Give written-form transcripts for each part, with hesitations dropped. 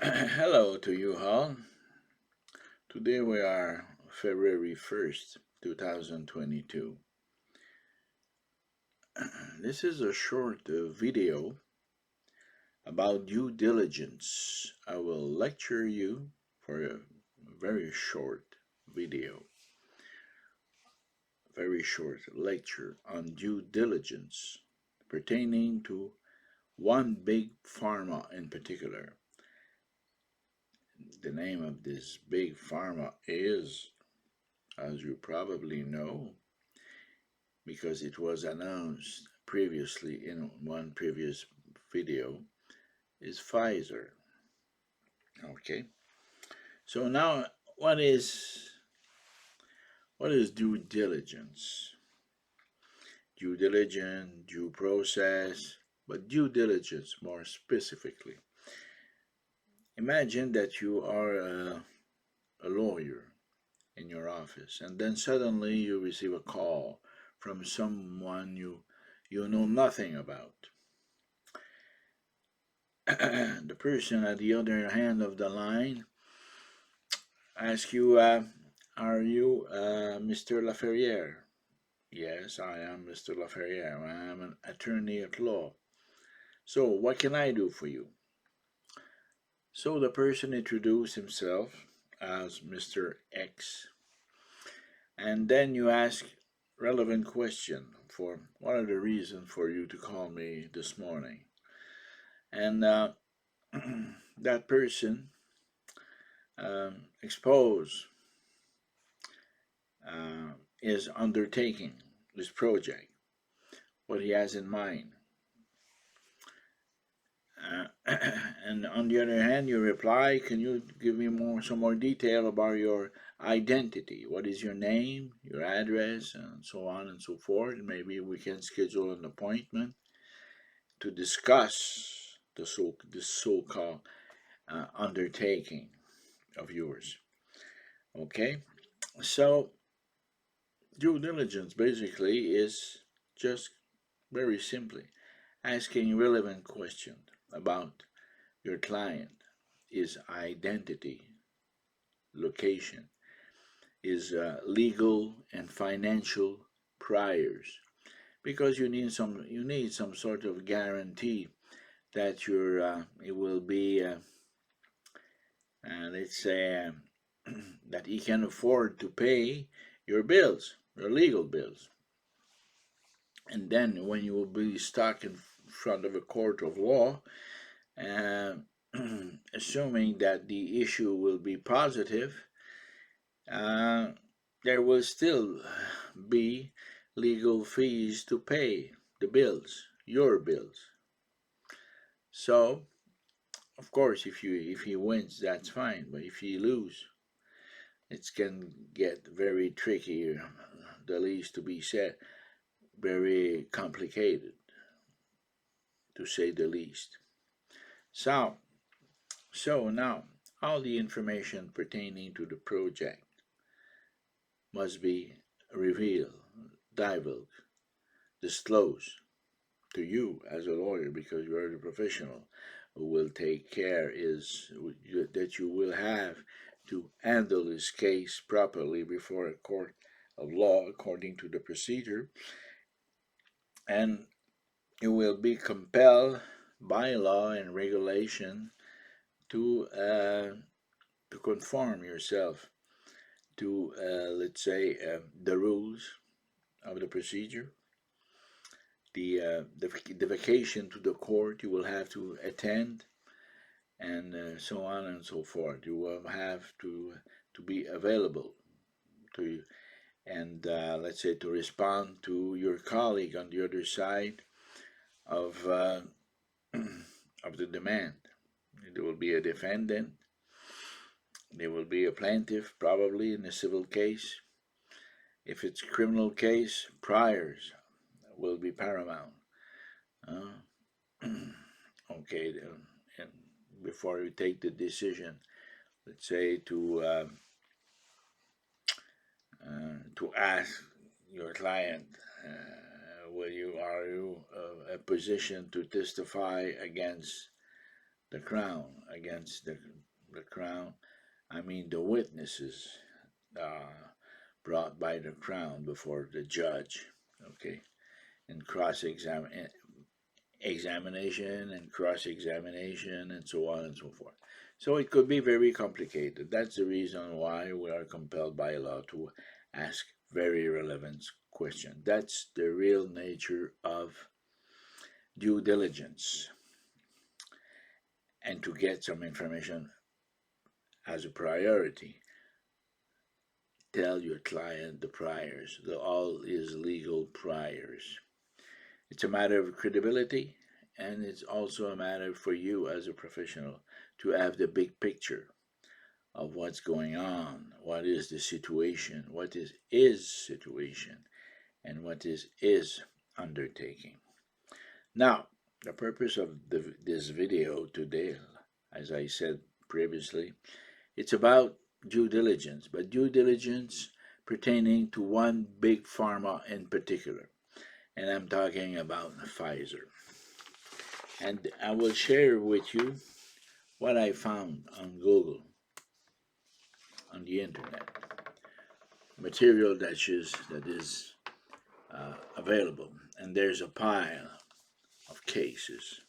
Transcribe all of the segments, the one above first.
Hello to you all. Today we are February 1st, 2022. This is a short video about due diligence. I will lecture you for a very short video, very short lecture on due diligence pertaining to one big pharma in particular. The name of this big pharma is, as you probably know, because it was announced previously in one previous video, is Pfizer. Okay, so now what is due diligence? Due diligence, due process, but due diligence more specifically. Imagine that you are a lawyer in your office, and then suddenly you receive a call from someone you know nothing about. The person at the other hand of the line asks you, are you Mr. LAFERRIERE? Yes, I am Mr. LAFERRIERE. I am an attorney at law. So what can I do for you? So the person introduced himself as Mr. X, and then you ask relevant question for what are the reasons for you to call me this morning, and that person expose is undertaking this project, what he has in mind. And on the other hand, you reply, can you give me some more detail about your identity? What is your name, your address, and so on and so forth? Maybe we can schedule an appointment to discuss this so-called undertaking of yours. Okay, so due diligence basically is just very simply asking relevant questions about your client, his identity, location, his legal and financial priors, because you need some sort of guarantee that it will be let's say that he can afford to pay your bills, your legal bills. And then when you will be stuck in front of a court of law, assuming that the issue will be positive, there will still be legal fees to pay the bills, your bills. So, of course, if he wins, that's fine. But if he lose, it can get very tricky. The least to be said, very complicated, to say the least. So now, all the information pertaining to the project must be revealed, divulged, disclosed to you as a lawyer, because you are the professional who will take care that you will have to handle this case properly before a court of law according to the procedure, and you will be compelled by law and regulation to conform yourself to let's say the rules of the procedure. The vacation to the court you will have to attend, and so on and so forth. You will have to be available to you, and let's say to respond to your colleague on the other side of of the demand. There will be a defendant, there will be a plaintiff probably in a civil case. If it's a criminal case, priors will be paramount. Okay, and before you take the decision, let's say to ask your client, are you a position to testify against the Crown, against the Crown. I mean the witnesses brought by the Crown before the judge, okay, and examination and cross-examination and so on and so forth. So it could be very complicated. That's the reason why we are compelled by law to ask very relevant questions. That's the real nature of due diligence, and to get some information as a priority. Tell your client the priors, all is legal priors. It's a matter of credibility, and it's also a matter for you as a professional to have the big picture of what's going on, what is the situation, what is situation, and what is undertaking. Now, the purpose of this video today, as I said previously, it's about due diligence, but due diligence pertaining to one big pharma in particular, and I'm talking about Pfizer. And I will share with you what I found on Google, on the internet, material that is available, and there's a pile of cases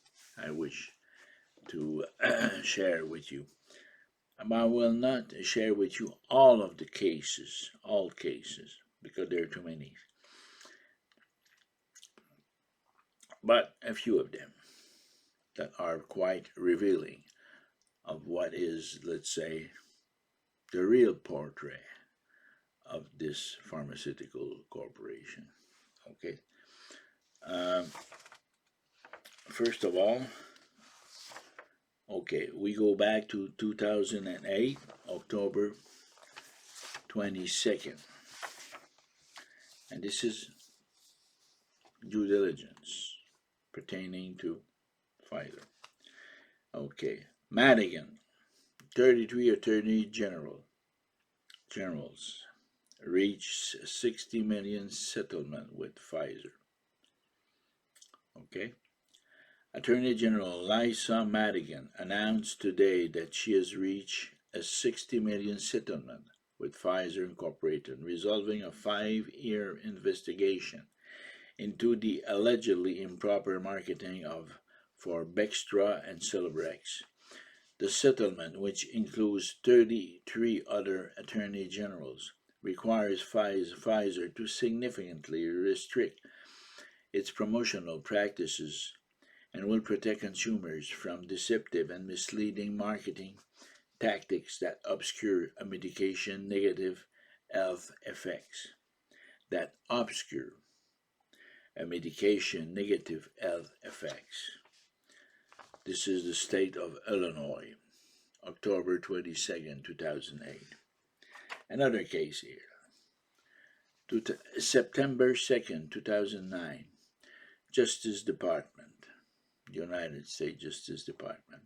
I wish to share with you. I will not share with you all of the cases, all cases, because there are too many, but a few of them that are quite revealing of what is, let's say, the real portrait of this pharmaceutical corporation. Okay. First of all, okay, we go back to 2008, October 22nd. And this is due diligence pertaining to Pfizer. Okay, Madigan, 33 attorney generals reached 60 million settlement with Pfizer. Okay. Attorney General Lisa Madigan announced today that she has reached a 60 million settlement with Pfizer Incorporated, resolving a 5-year investigation into the allegedly improper marketing for Bextra and Celebrex. The settlement, which includes 33 other attorney generals, requires Pfizer to significantly restrict its promotional practices and will protect consumers from deceptive and misleading marketing tactics that obscure a medication's negative health effects. This is the state of Illinois, October 22nd, 2008. Another case here. September 2nd, 2009, Justice Department, United States Justice Department.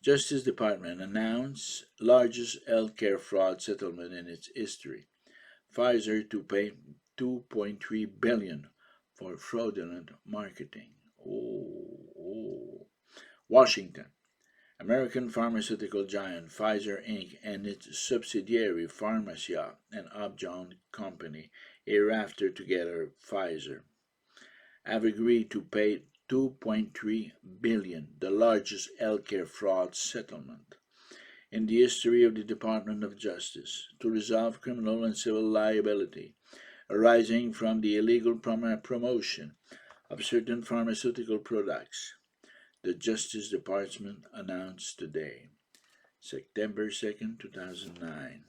Justice Department announced largest healthcare fraud settlement in its history. Pfizer to pay $2.3 billion for fraudulent marketing. Washington. American pharmaceutical giant Pfizer Inc. and its subsidiary Pharmacia and Upjohn Company, hereafter together Pfizer, have agreed to pay $2.3 billion, the largest healthcare fraud settlement in the history of the Department of Justice, to resolve criminal and civil liability arising from the illegal promotion of certain pharmaceutical products. The Justice Department announced today, September 2nd, 2009.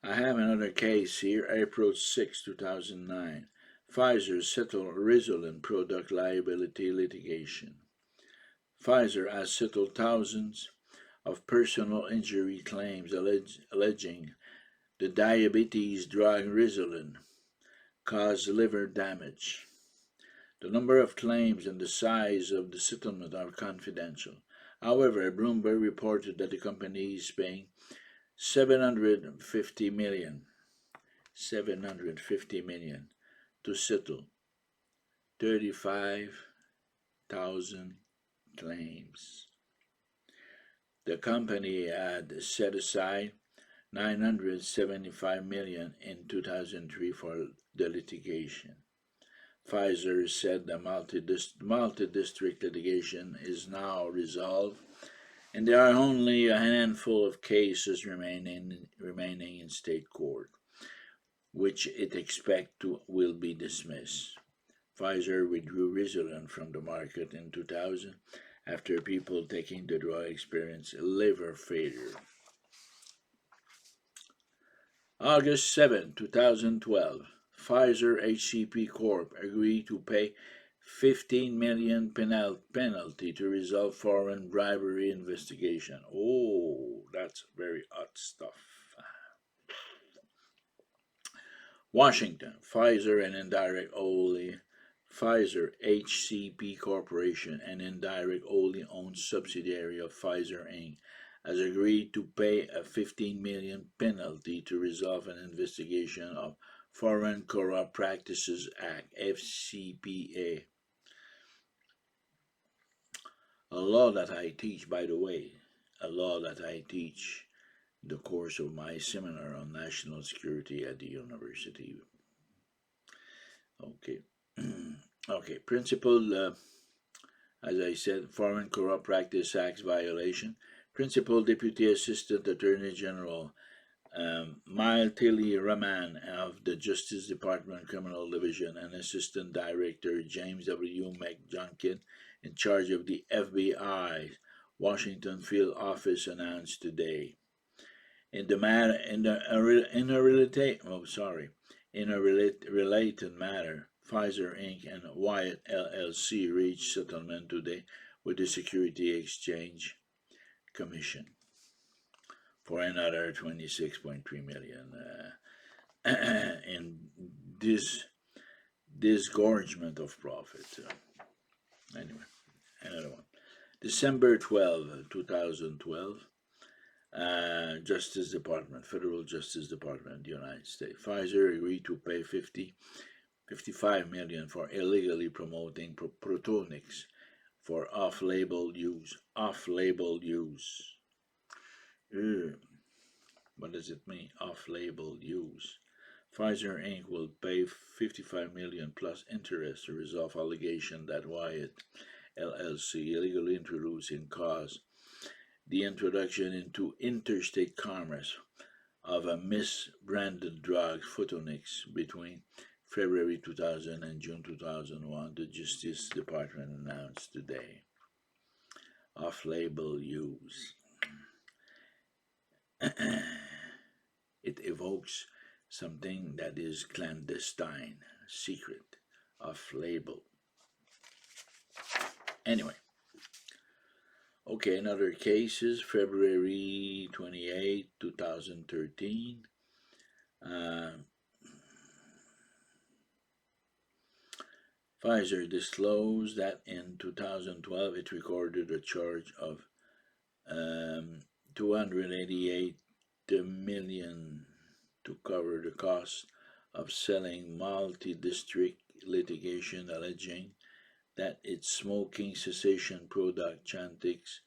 I have another case here, April 6, 2009. Pfizer settled Ritalin product liability litigation. Pfizer has settled thousands of personal injury claims alleging the diabetes drug Ritalin caused liver damage. The number of claims and the size of the settlement are confidential. However, Bloomberg reported that the company is paying $750 million to settle 35 1,000 claims. The company had set aside $975 million in 2003 for the litigation. Pfizer said the multi-district litigation is now resolved, and there are only a handful of cases remaining in state court, which it expects will be dismissed. Pfizer withdrew Ritalin from the market in 2000 after people taking the drug experienced liver failure. August 7, 2012, Pfizer HCP Corp agreed to pay $15 million penalty to resolve foreign bribery investigation. Oh, that's very hot stuff. Washington, Pfizer HCP Corporation, an indirect wholly owned subsidiary of Pfizer Inc., has agreed to pay a $15 million penalty to resolve an investigation of Foreign Corrupt Practices Act, FCPA. A law that I teach, by the way, the course of my seminar on national security at the university. Okay. Okay, principal, as I said, Foreign Corrupt Practice Act violation. Principal Deputy Assistant Attorney General Tilly Rahman of the Justice Department Criminal Division and Assistant Director James W. McJunkin, in charge of the FBI's Washington field office, announced today. In a related matter, Pfizer Inc. and Wyatt LLC reached settlement today with the Security Exchange Commission for another $26.3 million in disgorgement of profit. Anyway, another one. December 12, 2012, Justice Department, Federal Justice Department, United States. Pfizer agreed to pay $55 million for illegally promoting Protonix for off-label use. Off-label use. What does it mean? Off-label use. Pfizer Inc. will pay $55 million plus interest to resolve allegation that Wyatt LLC illegally introduced and caused the introduction into interstate commerce of a misbranded drug, Protonix, between February 2000 and June 2001, the Justice Department announced today. Off-label use. It evokes something that is clandestine, secret, off-label. Anyway. Okay, another case is February 28, 2013. Pfizer disclosed that in 2012 it recorded a charge of $288 million to cover the cost of selling multi-district litigation alleging that its smoking cessation product Chantix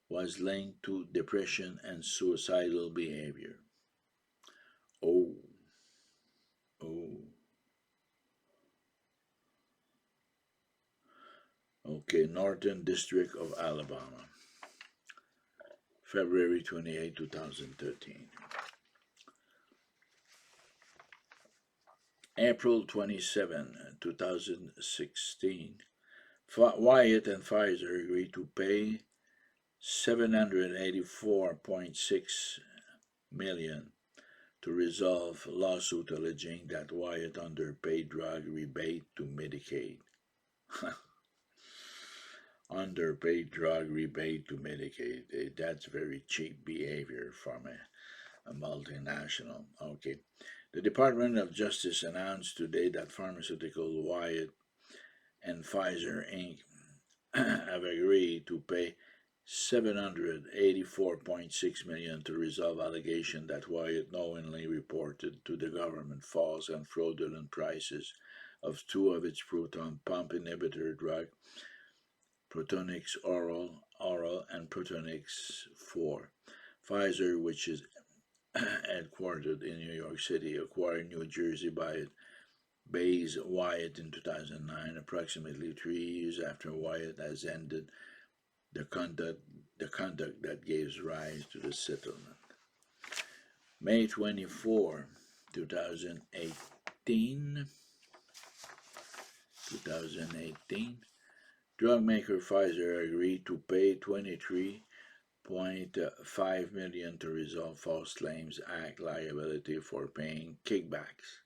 was linked to depression and suicidal behavior. Okay, Northern District of Alabama, February 28, 2013. April 27, 2016, Wyatt and Pfizer agreed to pay $784.6 million to resolve lawsuit alleging that Wyatt underpaid drug rebate to Medicaid. Underpaid drug rebate to Medicaid. That's very cheap behavior from a multinational. Okay. The Department of Justice announced today that pharmaceutical Wyatt and Pfizer Inc. have agreed to pay $784.6 million to resolve allegation that Wyatt knowingly reported to the government false and fraudulent prices of two of its proton pump inhibitor drug, Protonix oral, and Protonix 4. Pfizer, which is headquartered in New York City, acquired New Jersey Bayes Wyatt in 2009, approximately 3 years after Wyatt has ended the conduct that gave rise to the settlement. May 24, 2018, drug maker Pfizer agreed to pay $23.5 million to resolve False Claims Act liability for paying kickbacks.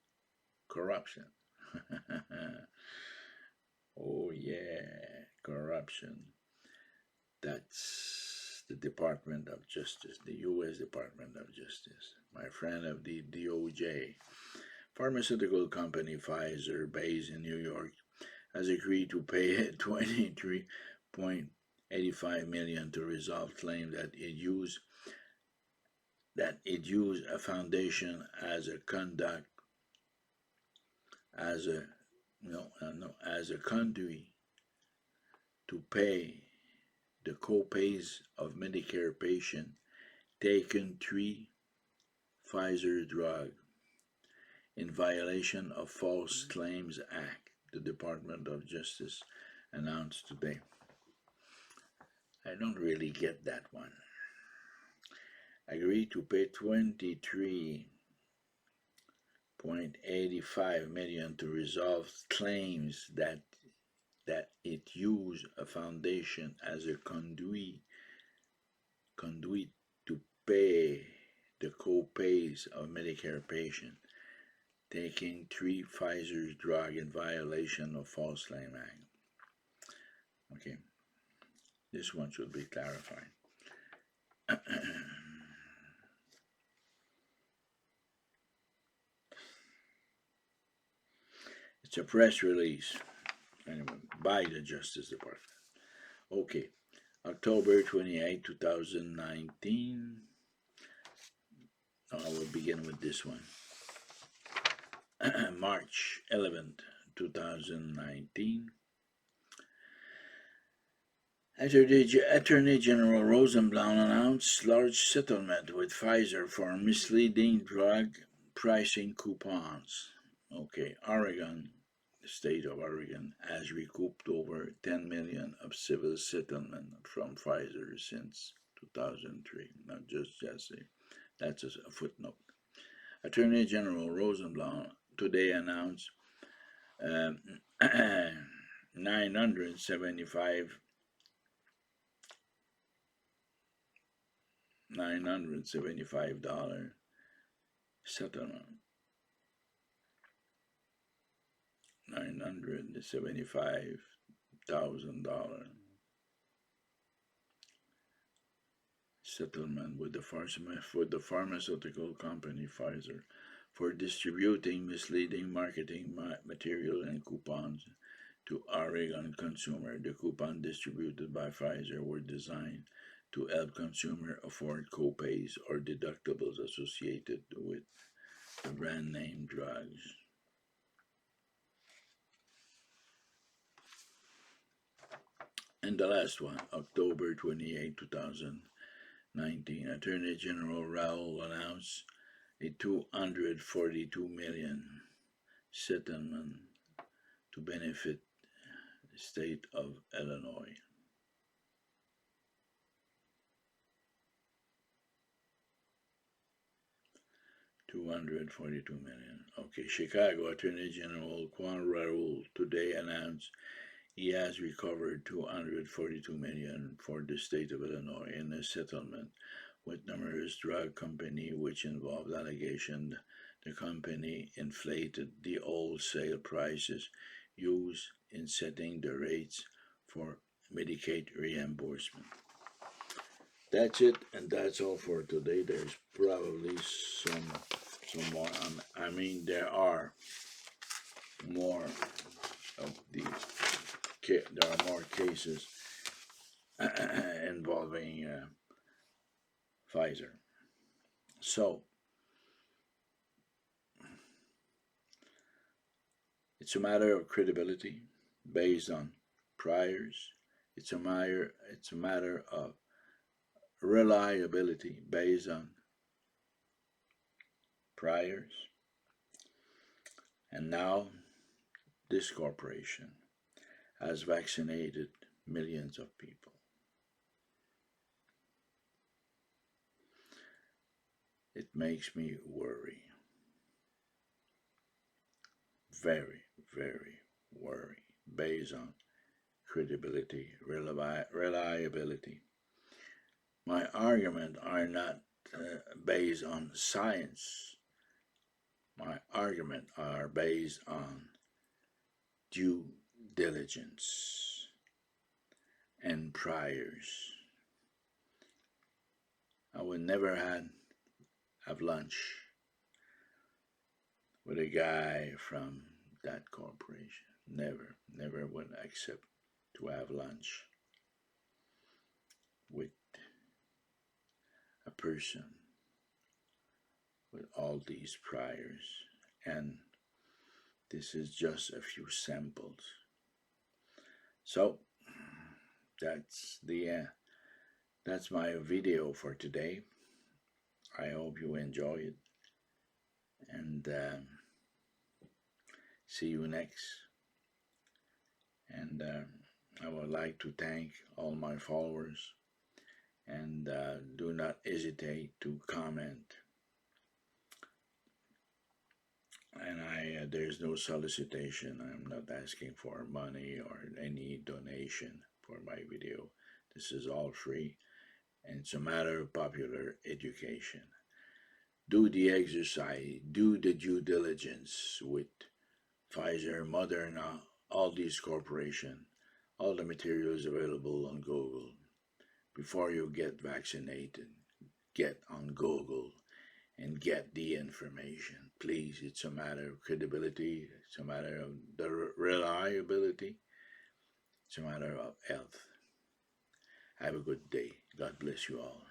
Corruption. Oh yeah, corruption. That's the Department of Justice, the U.S. Department of Justice. My friend of the DOJ. Pharmaceutical company Pfizer, based in New York, has agreed to pay $23.85 million to resolve claims that it used a foundation as a conduit to pay the co-pays of Medicare patients taken 3 Pfizer drugs in violation of False Claims Act, the Department of Justice announced today. I don't really get that one. Agreed to pay $23.85 million to resolve claims that it used a foundation as a conduit to pay the co-pays of Medicare patients taking 3 Pfizer drugs in violation of False Claims Act. Okay, this one should be clarified. It's a press release, anyway, by the Justice Department. Okay, October 28, 2019. I will begin with this one. March 11th, 2019. Attorney General Rosenblum announced large settlement with Pfizer for misleading drug pricing coupons. Okay, Oregon, the state of Oregon, has recouped over $10 million of civil settlement from Pfizer since 2003. Not just Jesse. That's a footnote. Attorney General Rosenblum today announced $975 settlement. $975,000 settlement with the pharmaceutical company Pfizer for distributing misleading marketing material and coupons to Oregon consumers. The coupons distributed by Pfizer were designed to help consumers afford co-pays or deductibles associated with the brand name drugs. And the last one, October 28, 2019, Attorney General Raoul announced a $242 million settlement to benefit the state of Illinois. $242 million. Okay, Chicago Attorney General Juan Raoul today announced he has recovered $242 million for the state of Illinois in a settlement with numerous drug companies, which involved allegations the company inflated the wholesale prices used in setting the rates for Medicaid reimbursement. That's it, and that's all for today. There's probably some more. I mean, there are more of these. There are more cases involving Pfizer. So it's a matter of credibility based on priors It's a matter of reliability based on priors. And now this corporation has vaccinated millions of people. It makes me worry. Very, very worry based on credibility, reliability. My arguments are not based on science. My arguments are based on due diligence and priors. I would never have lunch with a guy from that corporation. Never would accept to have lunch with a person with all these priors. And this is just a few samples. So that's my video for today. I hope you enjoy it, and see you next. And I would like to thank all my followers, and do not hesitate to comment. And there's no solicitation. I'm not asking for money or any donation for my video. This is all free, and it's a matter of popular education. Do the exercise, do the due diligence with Pfizer, Moderna, all these corporations, all the materials available on Google. Before you get vaccinated, get on Google and get the information. Please, it's a matter of credibility, it's a matter of the reliability, it's a matter of health. Have a good day. God bless you all.